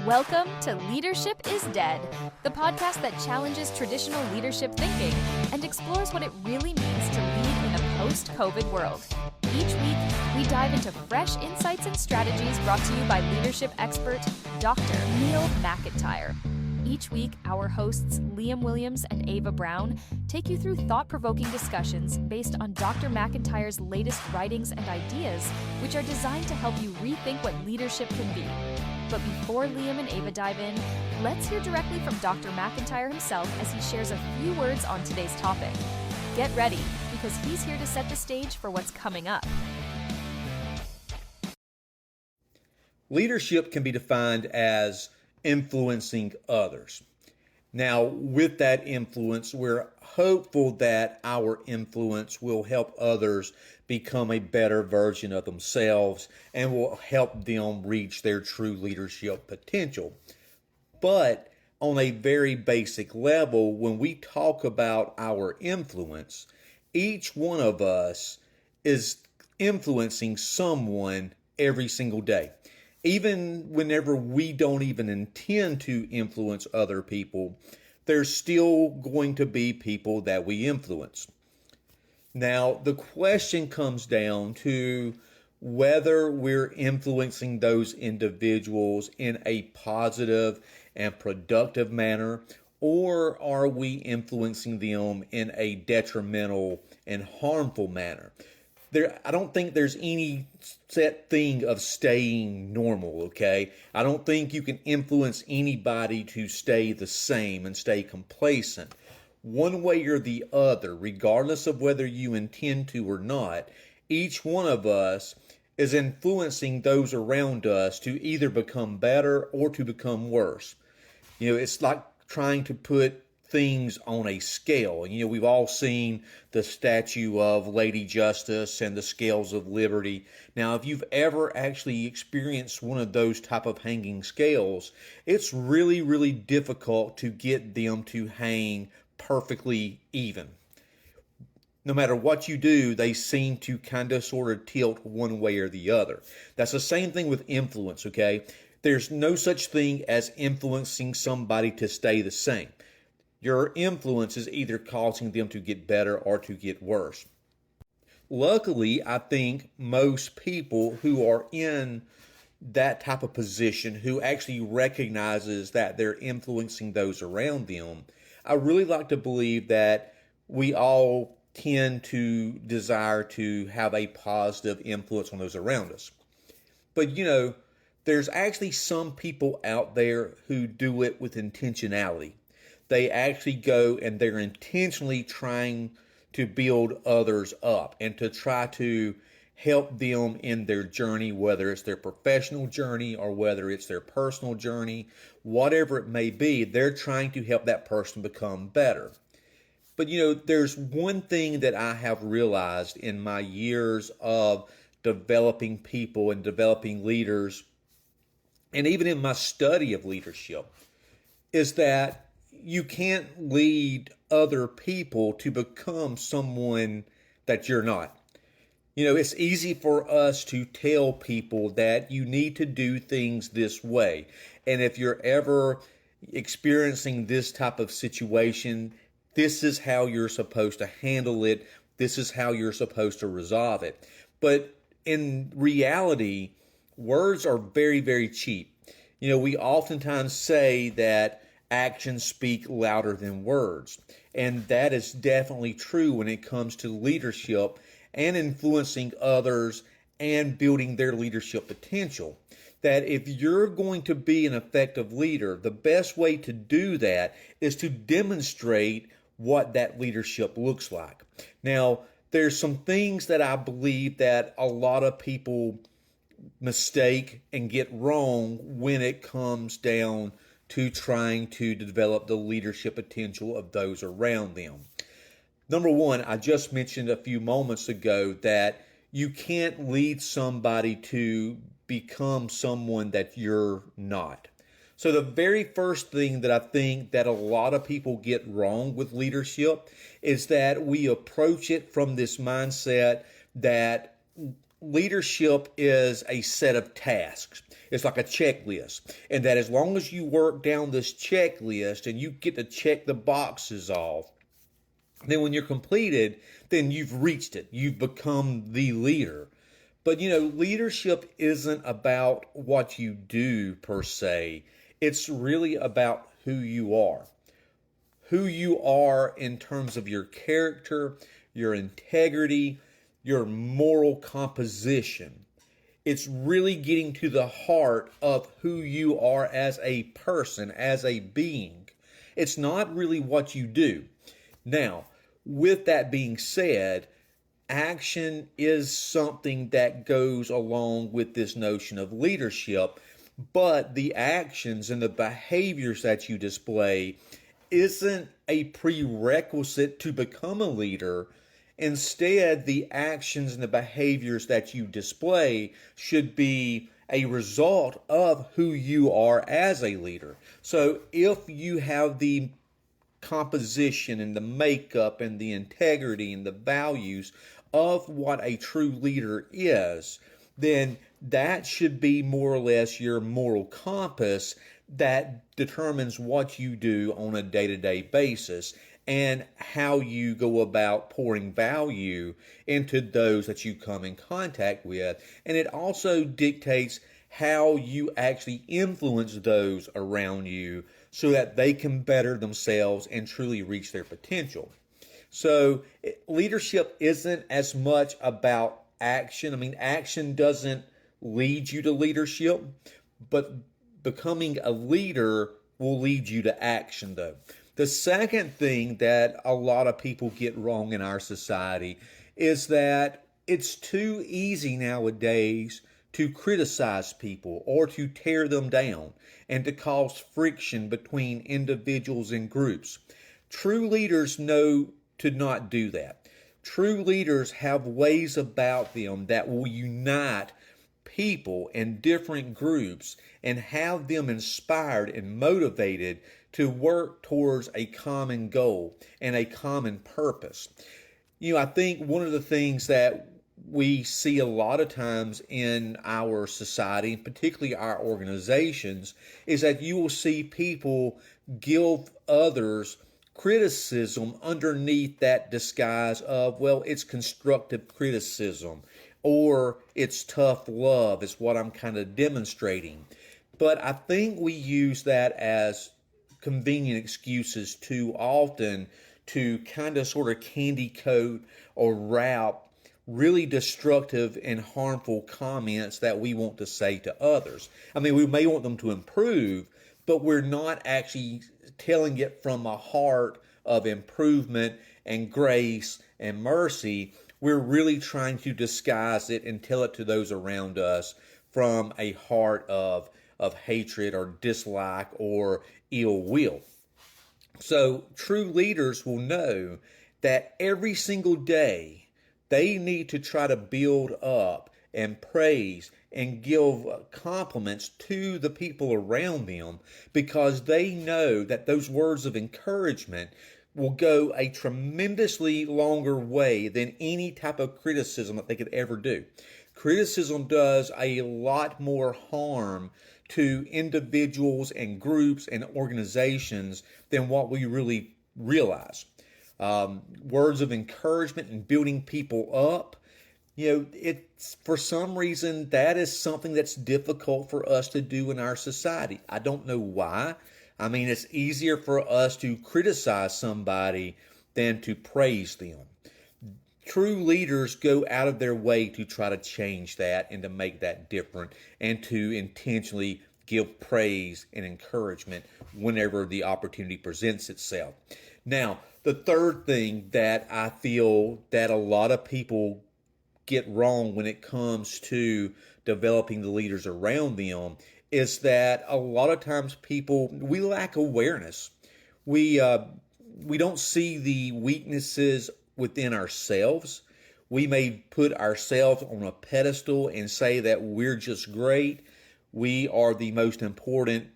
Welcome to Leadership is Dead, the podcast that challenges traditional leadership thinking and explores what it really means to lead in a post-COVID world. Each week, we dive into fresh insights and strategies brought to you by leadership expert Dr. Neil McIntyre. Each week, our hosts Liam Williams and Ava Brown take you through thought-provoking discussions based on Dr. McIntyre's latest writings and ideas, which are designed to help you rethink what leadership can be. But before Liam and Ava dive in, let's hear directly from Dr. McIntyre himself as he shares a few words on today's topic. Get ready, because he's here to set the stage for what's coming up. Leadership can be defined as influencing others. Now, with that influence, we're hopeful that our influence will help others become a better version of themselves and will help them reach their true leadership potential. But on a very basic level, when we talk about our influence, each one of us is influencing someone every single day. Even whenever we don't even intend to influence other people, there's still going to be people that we influence. Now, the question comes down to whether we're influencing those individuals in a positive and productive manner, or are we influencing them in a detrimental and harmful manner? I don't think there's any set thing of staying normal, okay? I don't think you can influence anybody to stay the same and stay complacent. One way or the other, regardless of whether you intend to or not, each one of us is influencing those around us to either become better or to become worse. You know, it's like trying to put things on a scale. You know, we've all seen the statue of Lady Justice and the scales of liberty. Now, if you've ever actually experienced one of those type of hanging scales, it's really, really difficult to get them to hang perfectly even. No matter what you do, they seem to kind of sort of tilt one way or the other. That's the same thing with influence, okay? There's no such thing as influencing somebody to stay the same. Your influence is either causing them to get better or to get worse. Luckily, I think most people who are in that type of position, who actually recognizes that they're influencing those around them, I really like to believe that we all tend to desire to have a positive influence on those around us. But you know, there's actually some people out there who do it with intentionality. They actually go and they're intentionally trying to build others up and to try to help them in their journey, whether it's their professional journey or whether it's their personal journey, whatever it may be, they're trying to help that person become better. But you know, there's one thing that I have realized in my years of developing people and developing leaders, and even in my study of leadership, is that you can't lead other people to become someone that you're not. You know, it's easy for us to tell people that you need to do things this way. And if you're ever experiencing this type of situation, this is how you're supposed to handle it. This is how you're supposed to resolve it. But in reality, words are very, very cheap. You know, we oftentimes say that actions speak louder than words. And that is definitely true when it comes to leadership and influencing others and building their leadership potential. That if you're going to be an effective leader, the best way to do that is to demonstrate what that leadership looks like. Now, there's some things that I believe that a lot of people mistake and get wrong when it comes down to trying to develop the leadership potential of those around them. Number one, I just mentioned a few moments ago that you can't lead somebody to become someone that you're not. So the very first thing that I think that a lot of people get wrong with leadership is that we approach it from this mindset that leadership is a set of tasks. It's like a checklist. And that as long as you work down this checklist and you get to check the boxes off, then when you're completed, then you've reached it. You've become the leader. But leadership isn't about what you do per se. It's really about who you are. Who you are in terms of your character, your integrity, your moral composition. It's really getting to the heart of who you are as a person, as a being. It's not really what you do. Now, with that being said, action is something that goes along with this notion of leadership, but the actions and the behaviors that you display isn't a prerequisite to become a leader. Instead, the actions and the behaviors that you display should be a result of who you are as a leader. So if you have the composition and the makeup and the integrity and the values of what a true leader is, then that should be more or less your moral compass that determines what you do on a day-to-day basis and how you go about pouring value into those that you come in contact with. And it also dictates how you actually influence those around you so that they can better themselves and truly reach their potential. So leadership isn't as much about action. I mean, action doesn't lead you to leadership, but becoming a leader will lead you to action, though. The second thing that a lot of people get wrong in our society is that it's too easy nowadays to criticize people or to tear them down and to cause friction between individuals and groups. True leaders know to not do that. True leaders have ways about them that will unite people in different groups and have them inspired and motivated to work towards a common goal and a common purpose. I think one of the things that we see a lot of times in our society, particularly our organizations, is that you will see people give others criticism underneath that disguise of, well, it's constructive criticism or it's tough love is what I'm kind of demonstrating. But I think we use that as convenient excuses too often to kind of sort of candy coat or wrap really destructive and harmful comments that we want to say to others. I mean, we may want them to improve, but we're not actually telling it from a heart of improvement and grace and mercy. We're really trying to disguise it and tell it to those around us from a heart of hatred or dislike or ill will. So true leaders will know that every single day they need to try to build up and praise and give compliments to the people around them because they know that those words of encouragement will go a tremendously longer way than any type of criticism that they could ever do. Criticism does a lot more harm to individuals and groups and organizations than what we really realize. Words of encouragement and building people up, it's for some reason that is something that's difficult for us to do in our society. I don't know why. I mean, it's easier for us to criticize somebody than to praise them. True leaders go out of their way to try to change that and to make that different and to intentionally give praise and encouragement whenever the opportunity presents itself. Now, the third thing that I feel that a lot of people get wrong when it comes to developing the leaders around them is that a lot of times we lack awareness. We don't see the weaknesses within ourselves. We may put ourselves on a pedestal and say that we're just great. We are the most important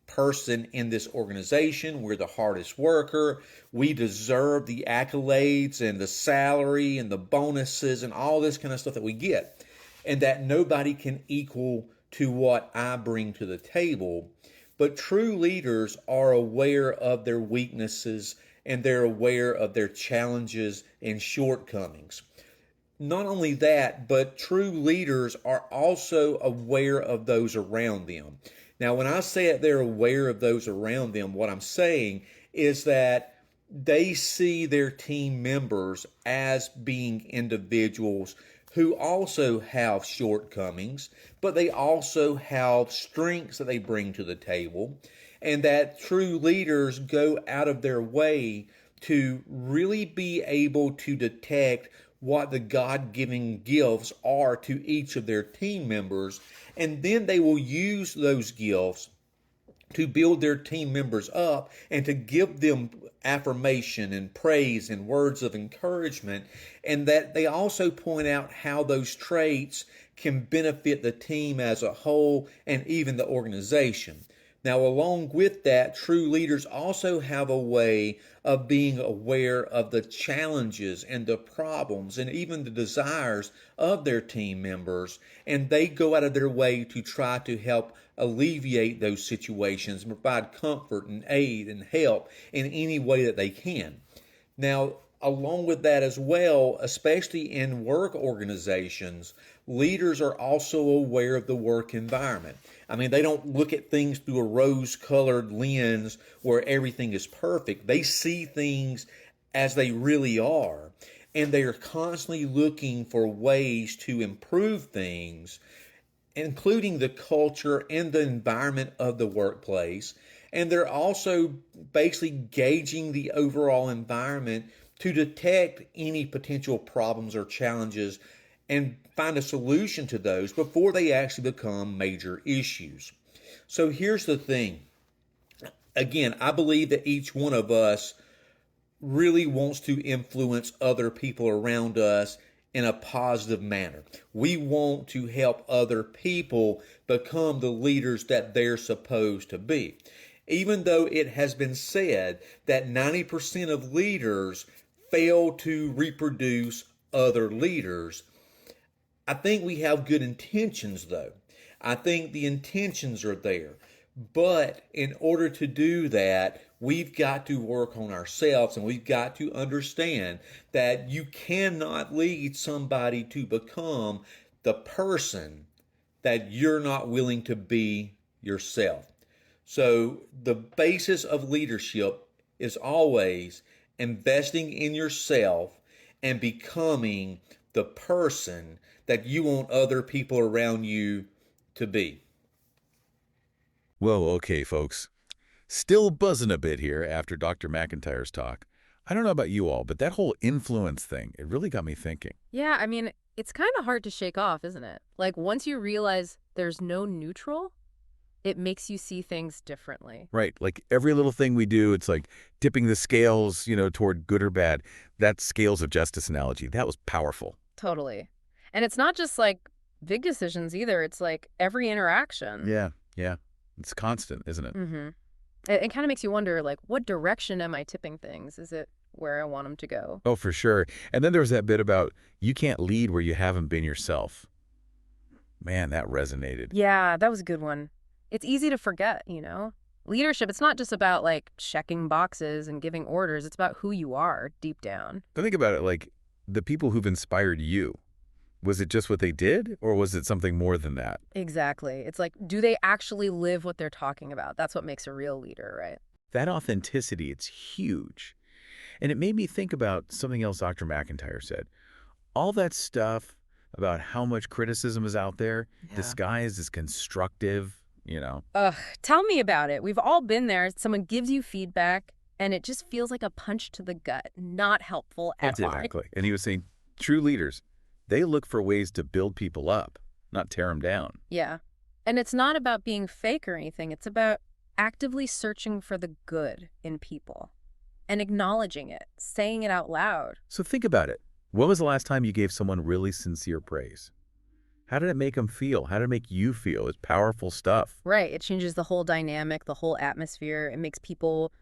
person in this organization. We're the hardest worker. We deserve the accolades and the salary and the bonuses and all this kind of stuff that we get. and that nobody can equal to what I bring to the table. But true leaders are aware of their weaknesses and they're aware of their challenges and shortcomings. Not only that, but true leaders are also aware of those around them. Now, when I say that they're aware of those around them, what I'm saying is that they see their team members as being individuals who also have shortcomings, but they also have strengths that they bring to the table, and that true leaders go out of their way to really be able to detect what the God-given gifts are to each of their team members, and then they will use those gifts to build their team members up and to give them affirmation and praise and words of encouragement, and that they also point out how those traits can benefit the team as a whole and even the organization. Now, along with that, true leaders also have a way of being aware of the challenges and the problems and even the desires of their team members, and they go out of their way to try to help alleviate those situations and provide comfort and aid and help in any way that they can. Now, along with that as well, especially in work organizations, leaders are also aware of the work environment. I mean, they don't look at things through a rose-colored lens where everything is perfect. They see things as they really are, and they are constantly looking for ways to improve things, including the culture and the environment of the workplace. And they're also basically gauging the overall environment to detect any potential problems or challenges and find a solution to those before they actually become major issues. So here's the thing. Again, I believe that each one of us really wants to influence other people around us in a positive manner. We want to help other people become the leaders that they're supposed to be. Even though it has been said that 90% of leaders fail to reproduce other leaders, I think we have good intentions, though. I think the intentions are there. But in order to do that, we've got to work on ourselves, and we've got to understand that you cannot lead somebody to become the person that you're not willing to be yourself. So the basis of leadership is always investing in yourself and becoming the person that you want other people around you to be. Whoa, okay, folks. Still buzzing a bit here after Dr. McIntyre's talk. I don't know about you all, but that whole influence thing, it really got me thinking. Yeah, I mean, it's kind of hard to shake off, isn't it? Like, once you realize there's no neutral, it makes you see things differently. Right, like every little thing we do, it's like tipping the scales, toward good or bad. That scales of justice analogy, that was powerful. Totally. And it's not just like big decisions either. It's like every interaction. Yeah. It's constant, isn't it? Mm-hmm. It kind of makes you wonder, like, what direction am I tipping things? Is it where I want them to go? Oh, for sure. And then there was that bit about you can't lead where you haven't been yourself. Man, that resonated. Yeah, that was a good one. It's easy to forget, Leadership, it's not just about, like, checking boxes and giving orders. It's about who you are deep down. But think about it, like, the people who've inspired you. Was it just what they did, or was it something more than that? Exactly. It's like, do they actually live what they're talking about? That's what makes a real leader, right? That authenticity, it's huge. And it made me think about something else Dr. McIntyre said. All that stuff about how much criticism is out there, disguised as constructive, Ugh, tell me about it. We've all been there. Someone gives you feedback, and it just feels like a punch to the gut. Not helpful at all. Exactly. And he was saying, true leaders, they look for ways to build people up, not tear them down. Yeah. And it's not about being fake or anything. It's about actively searching for the good in people and acknowledging it, saying it out loud. So think about it. When was the last time you gave someone really sincere praise? How did it make them feel? How did it make you feel? It's powerful stuff. Right. It changes the whole dynamic, the whole atmosphere. It makes people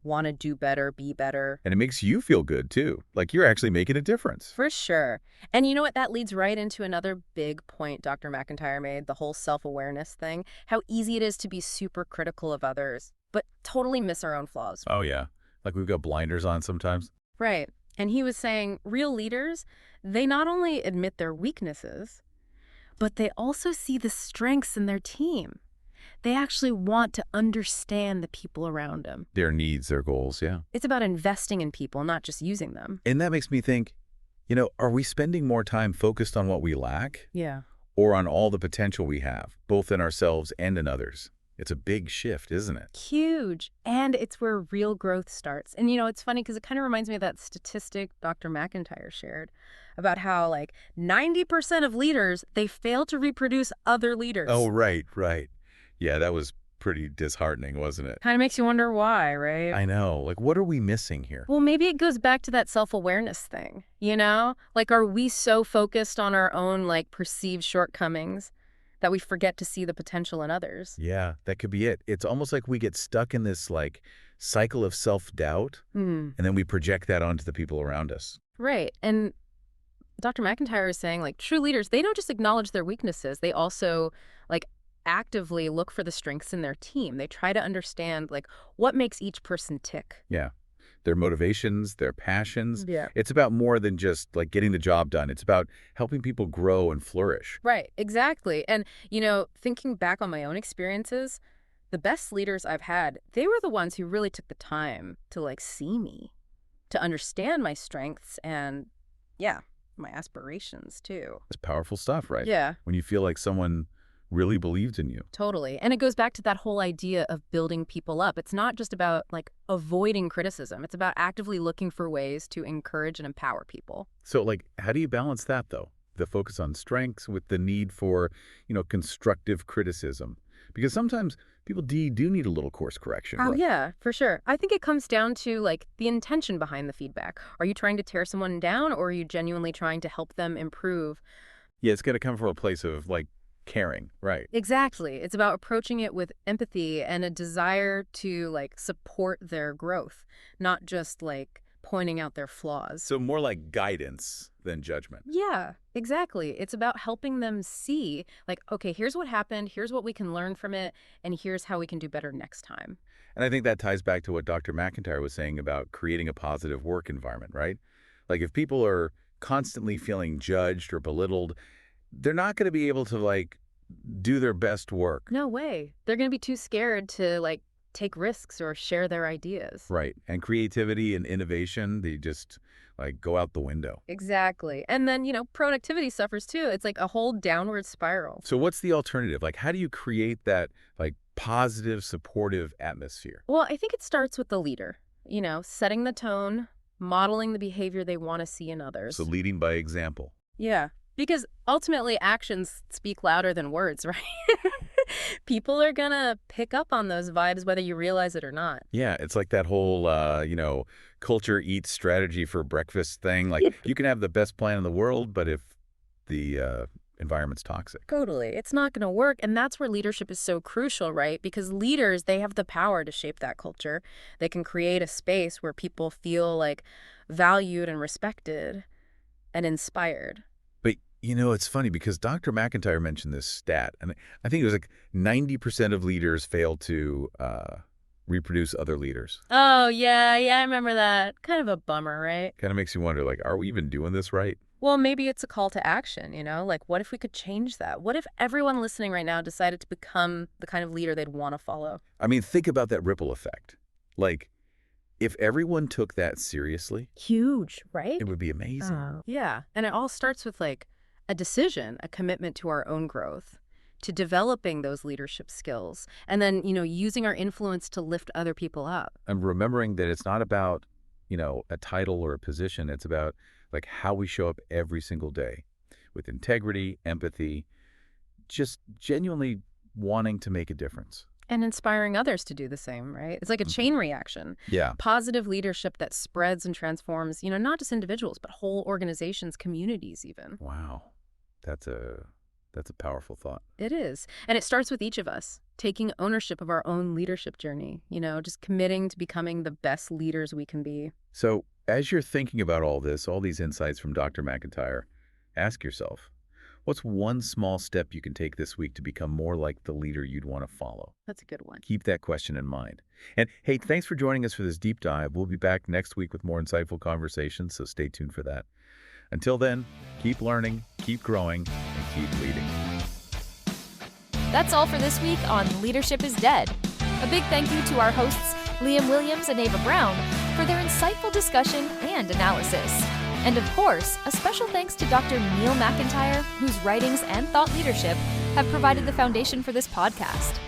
want to do better, be better. And it makes you feel good, too. Like you're actually making a difference. For sure. And you know what? That leads right into another big point Dr. McIntyre made, the whole self-awareness thing. How easy it is to be super critical of others, but totally miss our own flaws. Oh, yeah. Like we've got blinders on sometimes. Right. And he was saying real leaders, they not only admit their weaknesses, but they also see the strengths in their team. They actually want to understand the people around them. Their needs, their goals, yeah. It's about investing in people, not just using them. And that makes me think, are we spending more time focused on what we lack Yeah. or on all the potential we have, both in ourselves and in others? It's a big shift, isn't it? Huge. And it's where real growth starts. And, it's funny because it kind of reminds me of that statistic Dr. McIntyre shared about how, 90% of leaders, they fail to reproduce other leaders. Oh, right. Yeah, that was pretty disheartening, wasn't it? Kind of makes you wonder why, right? I know. What are we missing here? Well, maybe it goes back to that self-awareness thing, are we so focused on our own, perceived shortcomings that we forget to see the potential in others? Yeah, that could be it. It's almost like we get stuck in this, cycle of self-doubt, and then we project that onto the people around us. Right. And Dr. McIntyre is saying, true leaders, they don't just acknowledge their weaknesses. They also, actively look for the strengths in their team. They try to understand, what makes each person tick. Yeah. Their motivations, their passions. Yeah. It's about more than just, getting the job done. It's about helping people grow and flourish. Right, exactly. And, thinking back on my own experiences, the best leaders I've had, they were the ones who really took the time to, see me, to understand my strengths and, yeah, my aspirations, too. It's powerful stuff, right? Yeah. When you feel like someone really believed in you. Totally. And it goes back to that whole idea of building people up. It's not just about, avoiding criticism. It's about actively looking for ways to encourage and empower people. So, how do you balance that, though? The focus on strengths with the need for, constructive criticism? Because sometimes people do need a little course correction. Oh, right? yeah, for sure. I think it comes down to, the intention behind the feedback. Are you trying to tear someone down, or are you genuinely trying to help them improve? Yeah, it's got to come from a place of, caring, right? Exactly. It's about approaching it with empathy and a desire to, support their growth, not just, pointing out their flaws. So more like guidance than judgment. Yeah, exactly. It's about helping them see, okay, here's what happened, here's what we can learn from it, and here's how we can do better next time. And I think that ties back to what Dr. McIntyre was saying about creating a positive work environment, right? If people are constantly feeling judged or belittled, they're not going to be able to, do their best work. No way. They're going to be too scared to, take risks or share their ideas. Right. And creativity and innovation, they just, go out the window. Exactly. And then, productivity suffers too. It's a whole downward spiral. So what's the alternative? How do you create that, positive, supportive atmosphere? Well, I think it starts with the leader, setting the tone, modeling the behavior they want to see in others. So leading by example. Yeah. Because ultimately actions speak louder than words, right? People are going to pick up on those vibes whether you realize it or not. Yeah, it's like that whole, culture eats strategy for breakfast thing. You can have the best plan in the world, but if the environment's toxic. Totally. It's not going to work. And that's where leadership is so crucial, right? Because leaders, they have the power to shape that culture. They can create a space where people feel valued and respected and inspired. But, it's funny because Dr. McIntyre mentioned this stat, and I think it was 90% of leaders fail to reproduce other leaders. Oh, yeah, I remember that. Kind of a bummer, right? Kind of makes you wonder, are we even doing this right? Well, maybe it's a call to action, what if we could change that? What if everyone listening right now decided to become the kind of leader they'd want to follow? I mean, think about that ripple effect. If everyone took that seriously, huge, right? it would be amazing. Yeah. And it all starts with a decision, a commitment to our own growth, to developing those leadership skills, and then, using our influence to lift other people up. And remembering that it's not about, a title or a position. It's about how we show up every single day with integrity, empathy, just genuinely wanting to make a difference. And inspiring others to do the same, right? It's like a chain reaction. Yeah. Positive leadership that spreads and transforms, not just individuals, but whole organizations, communities even. Wow. That's a powerful thought. It is. And it starts with each of us. taking ownership of our own leadership journey, just committing to becoming the best leaders we can be. So as you're thinking about all this, all these insights from Dr. McIntyre, ask yourself, what's one small step you can take this week to become more like the leader you'd want to follow? That's a good one. Keep that question in mind. And hey, thanks for joining us for this deep dive. We'll be back next week with more insightful conversations, so stay tuned for that. Until then, keep learning, keep growing, and keep leading. That's all for this week on Leadership is Dead. A big thank you to our hosts, Liam Williams and Ava Brown, for their insightful discussion and analysis. And of course, a special thanks to Dr. Neil McIntyre, whose writings and thought leadership have provided the foundation for this podcast.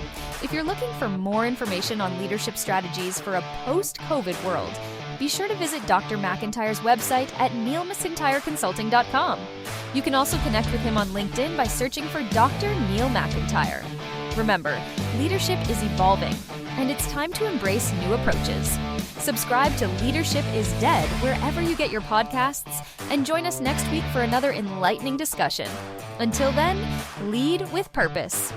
If you're looking for more information on leadership strategies for a post-COVID world, be sure to visit Dr. McIntyre's website at neilmcintyreconsulting.com. You can also connect with him on LinkedIn by searching for Dr. Neil McIntyre. Remember, leadership is evolving, and it's time to embrace new approaches. Subscribe to Leadership is Dead wherever you get your podcasts, and join us next week for another enlightening discussion. Until then, lead with purpose.